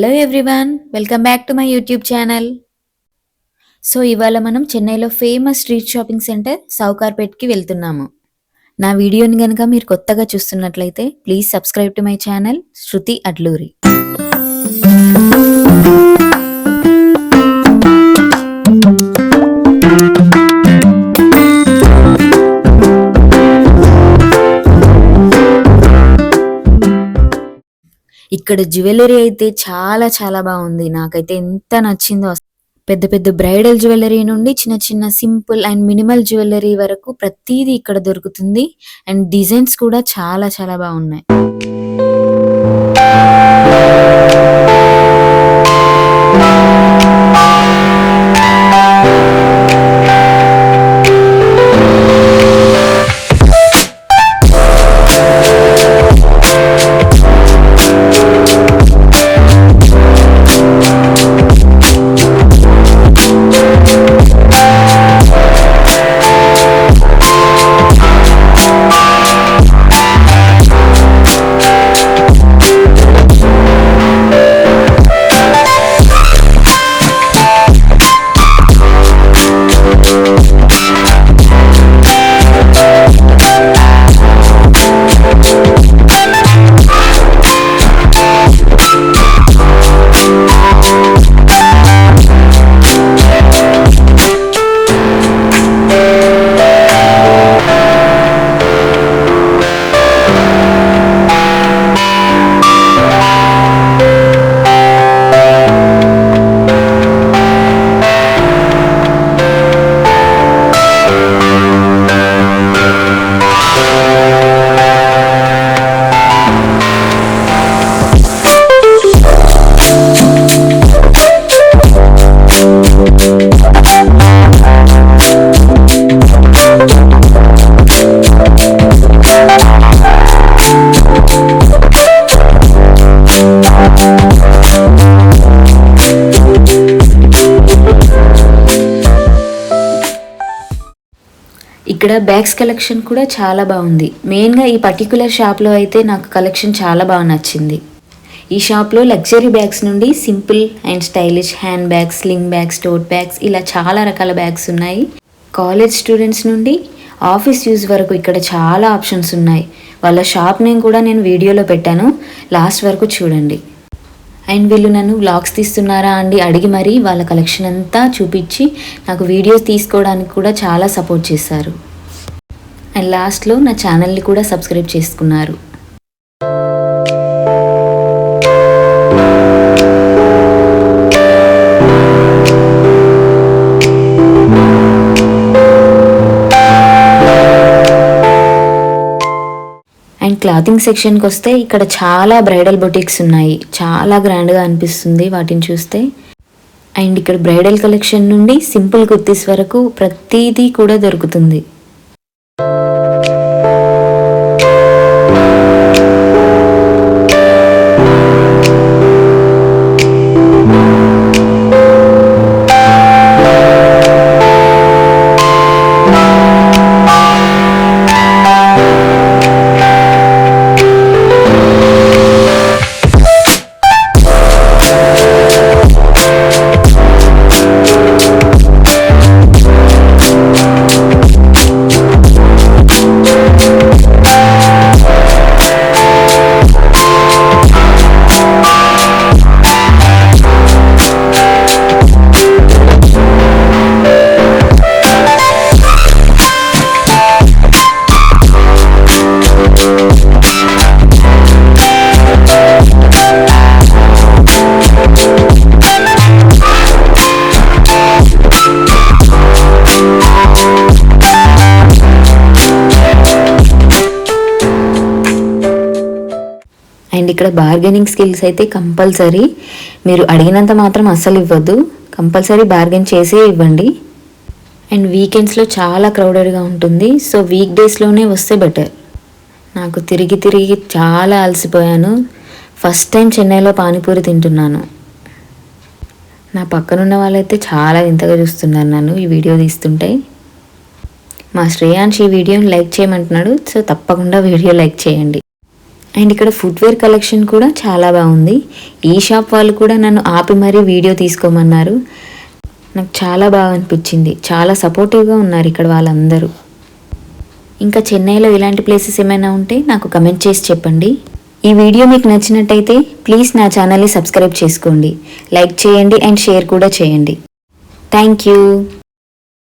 Hello everyone, welcome back to my YouTube channel. So ఇవాళ మనం చెన్నైలో ఫేమస్ స్ట్రీట్ షాపింగ్ సెంటర్ సౌకార్పేట్కి వెళ్తున్నాము. నా వీడియోని కనుక మీరు కొత్తగా చూస్తున్నట్లయితే please subscribe to my channel Shruti Adluri. ఇక్కడ జ్యువెలరీ అయితే చాలా చాలా బాగుంది. నాకైతే ఎంత నచ్చిందో. పెద్ద పెద్ద బ్రైడల్ జ్యువెలరీ నుండి చిన్న చిన్న సింపుల్ అండ్ మినిమల్ జ్యువెలరీ వరకు ప్రతిదీ ఇక్కడ దొరుకుతుంది. అండ్ డిజైన్స్ కూడా చాలా చాలా బాగున్నాయి. ఇక్కడ బ్యాగ్స్ కలెక్షన్ కూడా చాలా బాగుంది. మెయిన్గా ఈ పర్టికులర్ షాప్లో అయితే నాకు కలెక్షన్ చాలా బాగా నచ్చింది. ఈ షాప్లో లగ్జరీ బ్యాగ్స్ నుండి simple and stylish hand bags, sling bags, tote bags ఇలా చాలా రకాల బ్యాగ్స్ ఉన్నాయి. కాలేజ్ స్టూడెంట్స్ నుండి ఆఫీస్ యూజ్ వరకు ఇక్కడ చాలా ఆప్షన్స్ ఉన్నాయి. వాళ్ళ షాప్ నేమ్ కూడా నేను వీడియోలో పెట్టాను, లాస్ట్ వరకు చూడండి. అండ్ వీళ్ళు నన్ను వ్లాగ్స్ తీస్తున్నారా అండి అడిగి మరీ వాళ్ళ కలెక్షన్ అంతా చూపించి నాకు వీడియోస్ తీసుకోవడానికి కూడా చాలా సపోర్ట్ చేశారు. అండ్ లాస్ట్లో నా ఛానల్ని కూడా సబ్స్క్రైబ్ చేసుకున్నారు. అండ్ క్లాతింగ్ సెక్షన్కి వస్తే ఇక్కడ చాలా బ్రైడల్ బొటిక్స్ ఉన్నాయి. చాలా గ్రాండ్గా అనిపిస్తుంది వాటిని చూస్తే. అండ్ ఇక్కడ బ్రైడల్ కలెక్షన్ నుండి సింపుల్ కుర్తీస్ వరకు ప్రతిదీ కూడా దొరుకుతుంది. అండ్ ఇక్కడ బార్గెనింగ్ స్కిల్స్ అయితే కంపల్సరీ. మీరు అడిగినంత మాత్రం అస్సలు ఇవ్వద్దు, కంపల్సరీ బార్గెన్ చేసే ఇవ్వండి. అండ్ వీకెండ్స్లో చాలా క్రౌడెడ్గా ఉంటుంది, సో వీక్ డేస్లోనే వస్తే బెటర్. నాకు తిరిగి తిరిగి చాలా అలసిపోయాను. ఫస్ట్ టైం చెన్నైలో పానీపూరి తింటున్నాను. నా పక్కనున్న వాళ్ళైతే చాలా వింతగా చూస్తున్నారు నన్ను ఈ వీడియో తీస్తుంటే. మా శ్రేయాంష్ ఈ వీడియోని లైక్ చేయమంటున్నాడు, సో తప్పకుండా వీడియో లైక్ చేయండి. అండ్ ఇక్కడ ఫుట్వేర్ కలెక్షన్ కూడా చాలా బాగుంది. ఈ షాప్ వాళ్ళు కూడా నన్ను ఆపి మరీ వీడియో తీసుకోమన్నారు. నాకు చాలా బాగా అనిపించింది. చాలా సపోర్టివ్గా ఉన్నారు ఇక్కడ వాళ్ళందరూ. ఇంకా చెన్నైలో ఇలాంటి ప్లేసెస్ ఏమైనా ఉంటే నాకు కమెంట్ చేసి చెప్పండి. ఈ వీడియో మీకు నచ్చినట్టయితే ప్లీజ్ నా ఛానల్ని సబ్స్క్రైబ్ చేసుకోండి, లైక్ చేయండి అండ్ షేర్ కూడా చేయండి. Thank you.